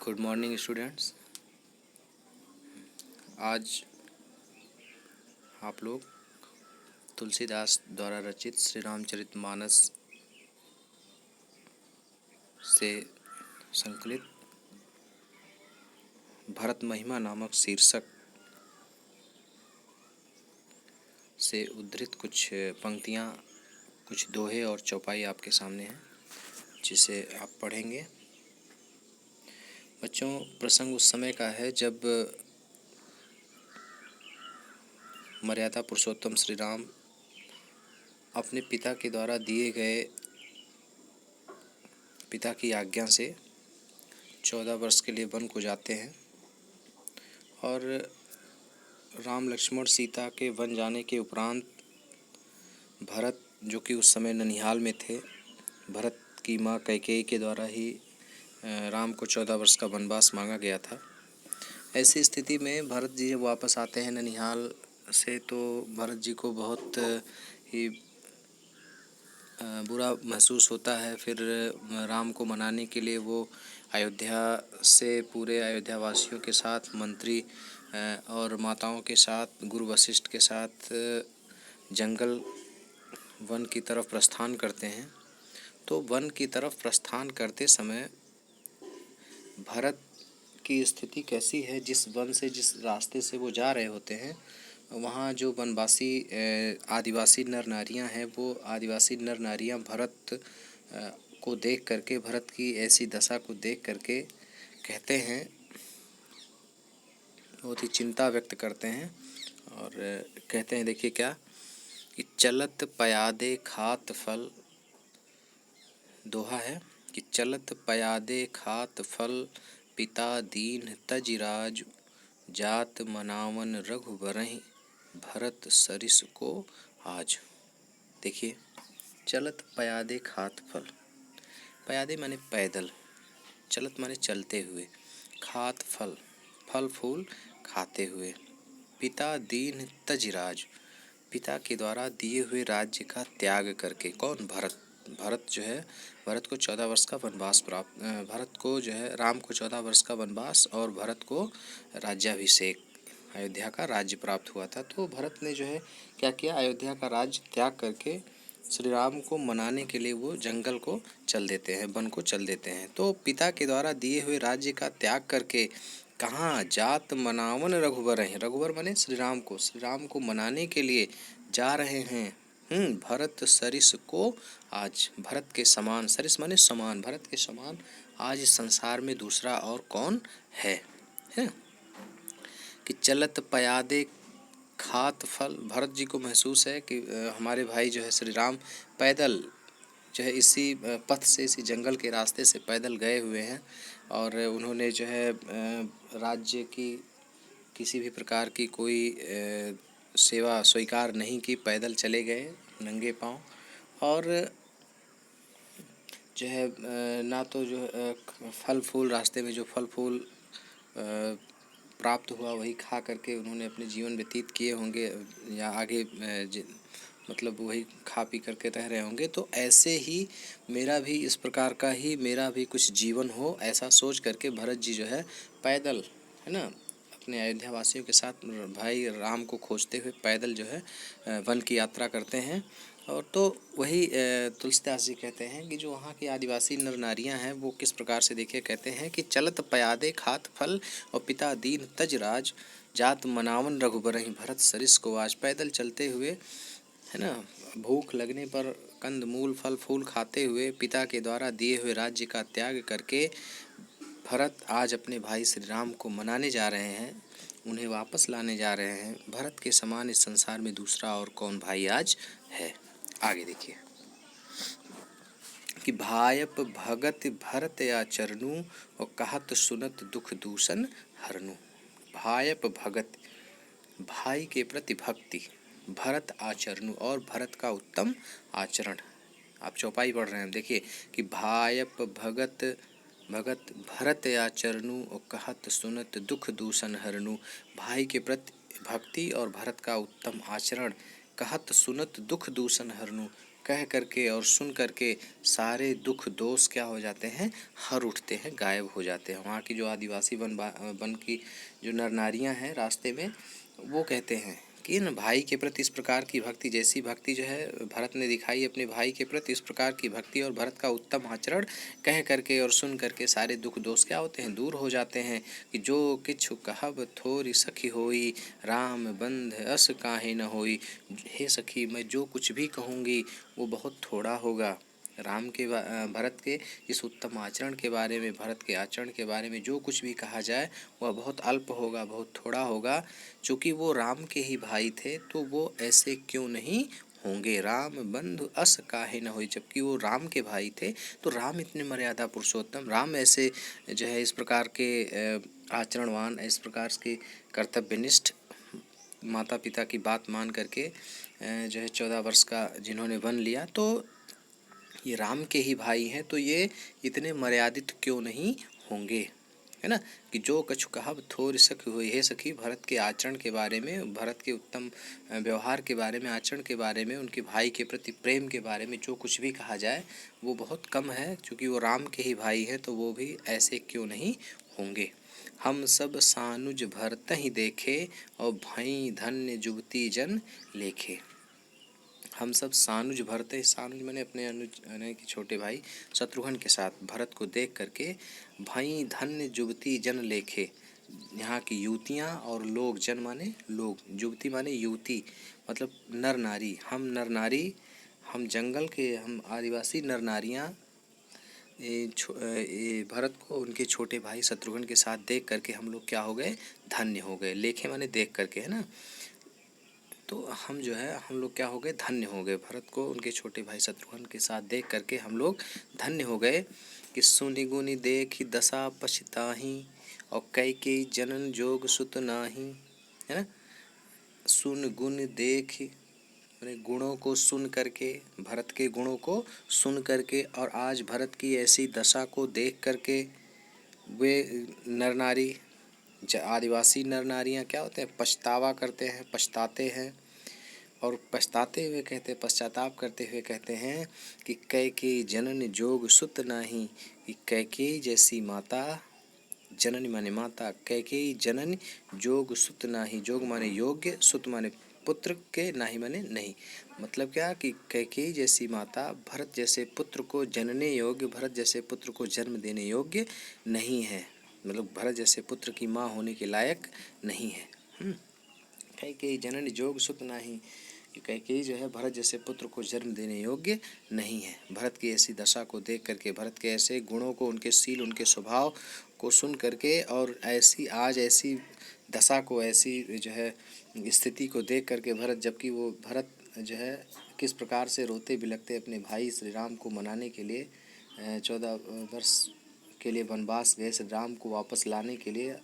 Good morning students. आज आप लोग तुलसीदास द्वारा रचित श्री रामचरितमानस से संकलित भरत महिमा नामक शीर्षक से उद्धृत कुछ पंक्तियाँ, कुछ दोहे और चौपाई आपके सामने हैं, जिसे आप पढ़ेंगे। बच्चों, प्रसंग उस समय का है जब मर्यादा पुरुषोत्तम श्री राम अपने पिता के द्वारा दिए गए पिता की आज्ञा से 14 वर्ष के लिए वन को जाते हैं और राम लक्ष्मण सीता के वन जाने के उपरांत भरत, जो कि उस समय ननिहाल में थे, भरत की माँ कैकेयी के द्वारा ही राम को 14 वर्ष का वनवास मांगा गया था। ऐसी स्थिति में भरत जी जब वापस आते हैं ननिहाल से, तो भरत जी को बहुत ही बुरा महसूस होता है। फिर राम को मनाने के लिए वो अयोध्या से पूरे अयोध्या वासियों के साथ, मंत्री और माताओं के साथ, गुरु वशिष्ठ के साथ जंगल वन की तरफ प्रस्थान करते हैं। तो वन की तरफ प्रस्थान करते समय भरत की स्थिति कैसी है, जिस वन से, जिस रास्ते से वो जा रहे होते हैं, वहाँ जो वनवासी आदिवासी नर नारियाँ हैं, वो आदिवासी नर नारियाँ भरत को देख करके, भरत की ऐसी दशा को देख करके कहते हैं, बहुत ही चिंता व्यक्त करते हैं और कहते हैं, देखिए क्या, कि चलत पयादे खात फल, दोहा है कि चलत पयादे खात फल, पिता दीन तज राज, जात मनावन रघुबरहि, भरत सरिस को आज। देखिए, चलत पयादे खात फल, पयादे माने पैदल, चलत माने चलते हुए, खात फल, फल फूल खाते हुए, पिता दीन तजराज, पिता के द्वारा दिए हुए राज्य का त्याग करके। कौन? भरत। भरत जो है, भरत को 14 वर्ष का वनवास प्राप्त, भरत को जो है, राम को 14 वर्ष का वनवास और भरत को राज्याभिषेक, अयोध्या का राज्य प्राप्त हुआ था। तो भरत ने जो है क्या किया, अयोध्या का राज्य त्याग करके श्री राम को मनाने के लिए वो जंगल को चल देते हैं, वन को चल देते हैं। तो पिता के द्वारा दिए हुए राज्य का त्याग करके कहाँ? जात मनावन रघुबर हैं, रघुबर माने श्री राम को मनाने के लिए जा रहे हैं। भरत सरिस को आज, भरत के समान, सरिस माने समान, भरत के समान आज संसार में दूसरा और कौन है? कि चलत पयादे खात फल, भरत जी को महसूस है कि हमारे भाई जो है श्री राम पैदल जो है इसी पथ से, इसी जंगल के रास्ते से पैदल गए हुए हैं और उन्होंने जो है राज्य की किसी भी प्रकार की कोई सेवा स्वीकार नहीं की, पैदल चले गए नंगे पांव और जो है ना तो जो फल फूल, रास्ते में जो फल फूल प्राप्त हुआ वही खा करके उन्होंने अपने जीवन व्यतीत किए होंगे, या आगे मतलब वही खा पी करके रह रहे होंगे। तो ऐसे ही मेरा भी, इस प्रकार का ही मेरा भी कुछ जीवन हो, ऐसा सोच करके भरत जी जो है पैदल, है ना, अपने अयोध्या वासियों के साथ भाई राम को खोजते हुए पैदल जो है वन की यात्रा करते हैं। और तो वही तुलसीदास जी कहते हैं कि जो वहाँ की आदिवासी नर नारियाँ हैं वो किस प्रकार से, देखिए, कहते हैं कि चलत पयादे खात फल और पिता दीन तज राज, जात मनावन रघुबरहि, भरत सरिस को आज। पैदल चलते हुए, है ना, भूख लगने पर कंद मूल फल फूल खाते हुए, पिता के द्वारा दिए हुए राज्य का त्याग करके भरत आज अपने भाई श्री राम को मनाने जा रहे हैं, उन्हें वापस लाने जा रहे हैं। भरत के समान इस संसार में दूसरा और कौन भाई आज है? आगे देखिए कि भायप भगत भरत आचरणु, और कहत सुनत दुख दूषण हरनु। भायप भगत, भाई के प्रति भक्ति, भरत आचरणु, और भरत का उत्तम आचरण। आप चौपाई पढ़ रहे हैं, देखिए कि भायप भगत, भगत भरत आचरणु, और कहत सुनत दुख दूषण हरनु। भाई के प्रति भक्ति और भरत का उत्तम आचरण, कहत सुनत दुख दूषण हरनु, कह करके और सुन करके सारे दुख दोष क्या हो जाते हैं, हर उठते हैं, गायब हो जाते हैं। वहाँ की जो आदिवासी वन की जो नर नारियाँ हैं रास्ते में, वो कहते हैं कि इन भाई के प्रति इस प्रकार की भक्ति, जैसी भक्ति जो है भरत ने दिखाई अपने भाई के प्रति, इस प्रकार की भक्ति और भरत का उत्तम आचरण कह करके और सुन करके सारे दुख दोष क्या होते हैं, दूर हो जाते हैं। कि जो किछु कहब थोरी सखी होई, राम बंध अस काहे न होई। हे सखी, मैं जो कुछ भी कहूँगी वो बहुत थोड़ा होगा। राम के भरत के इस उत्तम आचरण के बारे में, भरत के आचरण के बारे में जो कुछ भी कहा जाए वह बहुत अल्प होगा, बहुत थोड़ा होगा। चूँकि वो राम के ही भाई थे तो वो ऐसे क्यों नहीं होंगे, राम बंधु अस काहे न होई। जबकि वो राम के भाई थे तो राम इतने मर्यादा पुरुषोत्तम, राम ऐसे जो है इस प्रकार के आचरणवान, इस प्रकार के कर्तव्यनिष्ठ, माता पिता की बात मान करके जो है 14 वर्ष का जिन्होंने वन लिया, तो ये राम के ही भाई हैं, तो ये इतने मर्यादित क्यों नहीं होंगे, है ना। कि जो कछु कहब थोर सखी होई। हे सखी, भरत के आचरण के बारे में, भरत के उत्तम व्यवहार के बारे में, आचरण के बारे में, उनके भाई के प्रति प्रेम के बारे में जो कुछ भी कहा जाए वो बहुत कम है। क्योंकि वो राम के ही भाई हैं तो वो भी ऐसे क्यों नहीं होंगे। हम सब सानुज भरत ही देखे, और भई धन्य जुगती जन लेखे। हम सब सानुज भरते, सानुज मैंने अपने अनुज यानी कि छोटे भाई शत्रुघ्न के साथ भरत को देख करके भाई धन्य जुगती जन लेखे। यहाँ की युवतियाँ और लोग, जन माने लोग, जुगती माने युवती, मतलब नर नारी। हम नर नारी, हम जंगल के, हम आदिवासी नर नारियाँ भरत को उनके छोटे भाई शत्रुघ्न के साथ देख करके हम लोग क्या हो गए, धन्य हो गए। लेखे माने देख करके, है ना। तो हम जो है, हम लोग क्या हो गए, धन्य हो गए। भरत को उनके छोटे भाई शत्रुघ्न के साथ देख करके हम लोग धन्य हो गए। कि सुनि गुनि देखि दशा पछताही, और कैकेयी जनन जोग सुत नाही, है ना। सुन गुण देख मैंने गुणों को सुन करके, भरत के गुणों को सुन करके, और आज भरत की ऐसी दशा को देख करके वे नर नारी, आदिवासी नर नारियाँ क्या होते हैं, पछतावा करते हैं, पछताते हैं। और पछताते हुए कहते, पश्चाताप करते हुए कहते हैं कि कैकेयी जनन जोग सुत नाही। कि कैकेयी जैसी माता, जननी माने माता, कैकेयी जनन जोग सुत नाही। जोग माने योग्य, सुत माने पुत्र के, नाही माने नहीं। मतलब क्या कि कैकेयी जैसी माता भरत जैसे पुत्र को जनने योग्य, भरत जैसे पुत्र को जन्म देने योग्य नहीं है। मतलब भरत जैसे पुत्र की माँ होने के लायक नहीं है। कैकेयी जनन जोग सुत नाही। कैकेयी जो है भरत जैसे पुत्र को जन्म देने योग्य नहीं है। भरत की ऐसी दशा को देख करके, भरत के ऐसे गुणों को, उनके शील, उनके स्वभाव को सुन करके, और ऐसी आज ऐसी दशा को, ऐसी जो है स्थिति को देख करके भरत, जबकि वो भरत जो है किस प्रकार से रोते बिलखते अपने भाई श्री राम को मनाने के लिए 14 वर्ष के लिए वनवास गए, श्री राम को वापस लाने के लिए,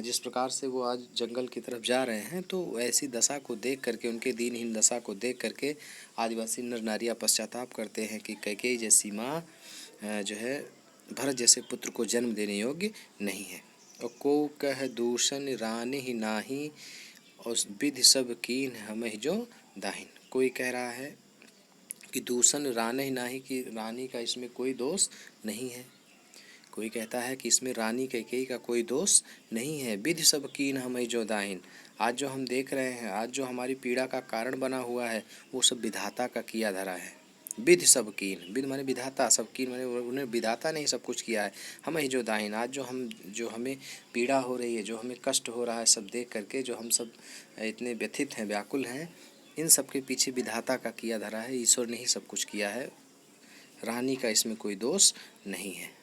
जिस प्रकार से वो आज जंगल की तरफ जा रहे हैं, तो ऐसी दशा को देख करके, उनके दीनहीन दशा को देख करके आदिवासी नर नारियाँ पश्चाताप करते हैं कि कैकेयी जैसी माँ जो है भरत जैसे पुत्र को जन्म देने योग्य नहीं है। और को कह दूषण रानी ही नाही, और विधि सब कीन हमें जो दाहिन। कोई कह रहा है कि दूषण रानी ही नाही, कि रानी का इसमें कोई दोष नहीं है। कोई कहता है कि इसमें रानी कैकेयी का कोई दोष नहीं है। विधि सब कीन हमें जो दाहिन। आज जो हम देख रहे हैं, आज जो हमारी पीड़ा का कारण बना हुआ है, वो सब विधाता का किया धरा है। विधि सब कीन, विधि माने विधाता, सब कीन माने उन्हें विधाता ने ही सब कुछ किया है। हमें जो दाहिन, आज जो हमें पीड़ा हो रही है, जो हमें कष्ट हो रहा है, सब देख करके जो हम सब इतने व्यथित हैं, व्याकुल हैं, इन सब के पीछे विधाता का किया धरा है। ईश्वर ने ही सब कुछ किया है। रानी का इसमें कोई दोष नहीं है।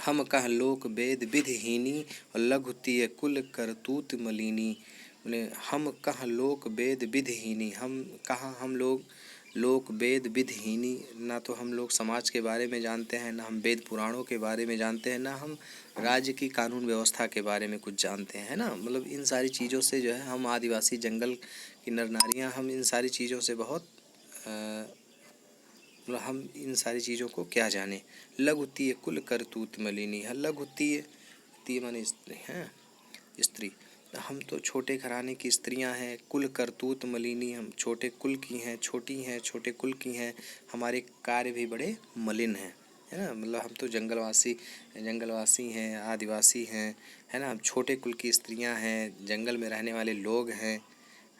हम कह लोक वेद विधिहीनी, और लघुतीय कुल करतूत मलिनी। हम कह लोक वेद विधिहीनी, हम कहाँ, हम लोग लोक वेद विधिहीनी, ना तो हम लोग समाज के बारे में जानते हैं, ना हम वेद पुराणों के बारे में जानते हैं, ना हम राज्य की कानून व्यवस्था के बारे में कुछ जानते हैं, ना। मतलब इन सारी चीज़ों से जो है, हम आदिवासी जंगल की नर नारियाँ, हम इन सारी चीज़ों से बहुत हम इन सारी चीज़ों को क्या जाने। लघुतीय कुल करतूत मलिनी है। लघुतीय, तीय माने स्त्री है, स्त्री। हम तो छोटे घराने की स्त्रियां हैं, कुल करतूत मलिनी, हम छोटे कुल की हैं, छोटी हैं, छोटे कुल की हैं, हमारे कार्य भी बड़े मलिन हैं, है ना। मतलब हम तो जंगलवासी हैं, आदिवासी हैं, है ना। हम छोटे कुल की स्त्रियां हैं, जंगल में रहने वाले लोग हैं,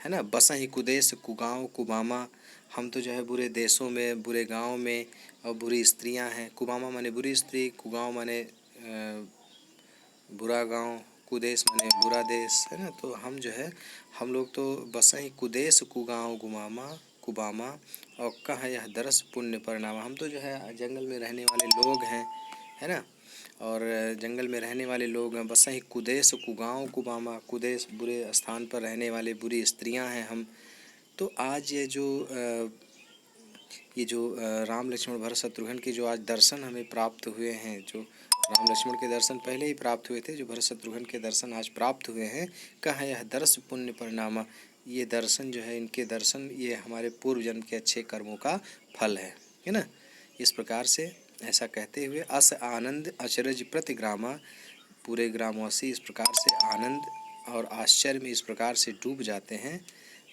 है ना। बसहि कुदेश कुगांव कुबामा, हम तो जो है बुरे देशों में, बुरे गांव में, और बुरी स्त्रियां हैं। कुबामा माने बुरी स्त्री, कुगांव माने बुरा गांव, कुदेश माने बुरा देश, है ना। तो हम जो है, हम लोग तो बसहि कुदेश कुगांव गुमामा कुबामा, और कहाँ यह दरस पुण्य परिणामा, हम तो जो है जंगल में रहने वाले लोग हैं, है ना। और जंगल में रहने वाले लोग हैं। बसहि कुदेश कुगांव कुबामा, कुदेश बुरे स्थान पर रहने वाले, बुरी स्त्रियां हैं हम। तो आज ये जो राम लक्ष्मण भरत शत्रुघ्न के जो आज दर्शन हमें प्राप्त हुए हैं, जो राम लक्ष्मण के दर्शन पहले ही प्राप्त हुए थे, जो भरत शत्रुघ्न के दर्शन आज प्राप्त हुए हैं, कहाँ यह दर्श पुण्य परिणामा, ये दर्शन जो है, इनके दर्शन ये हमारे पूर्व जन्म के अच्छे कर्मों का फल है ना। इस प्रकार से ऐसा कहते हुए अस आनंद अचरज प्रतिग्रामा, पूरे ग्रामवासी इस प्रकार से आनंद और आश्चर्य में इस प्रकार से डूब जाते हैं,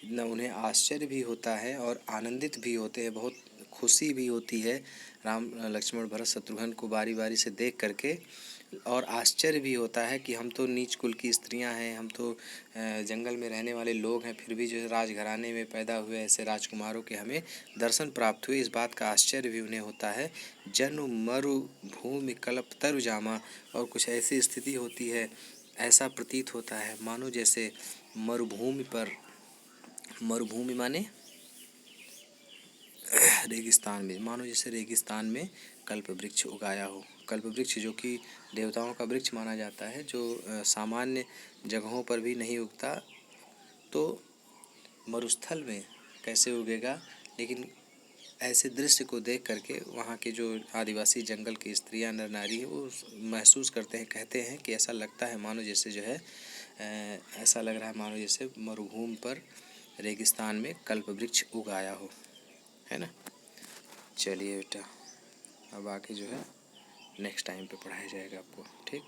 इतना उन्हें आश्चर्य भी होता है और आनंदित भी होते हैं, बहुत खुशी भी होती है राम लक्ष्मण भरत शत्रुघ्न को बारी बारी से देख करके। और आश्चर्य भी होता है कि हम तो नीच कुल की स्त्रियां हैं, हम तो जंगल में रहने वाले लोग हैं, फिर भी जो है राजघराने में पैदा हुए ऐसे राजकुमारों के हमें दर्शन प्राप्त हुए, इस बात का आश्चर्य भी उन्हें होता है। जनु मरु भूमि कल्प तरु जामा, और कुछ ऐसी स्थिति होती है, ऐसा प्रतीत होता है मानो जैसे मरुभूमि पर, मरुभूमि माने रेगिस्तान में, मानो जैसे रेगिस्तान में कल्प वृक्ष उगाया हो। कल्प वृक्ष जो कि देवताओं का वृक्ष माना जाता है, जो सामान्य जगहों पर भी नहीं उगता, तो मरुस्थल में कैसे उगेगा। लेकिन ऐसे दृश्य को देख करके वहाँ के जो आदिवासी जंगल की स्त्रियां नर नारी वो महसूस करते हैं, कहते हैं कि ऐसा लगता है मानो जैसे जो है ऐसा लग रहा है मानो जैसे मरुभूमि पर रेगिस्तान में कल्प वृक्ष उगाया हो, है ना। चलिए बेटा, अब आके जो है नेक्स्ट टाइम पे पढ़ाया जाएगा आपको, ठीक।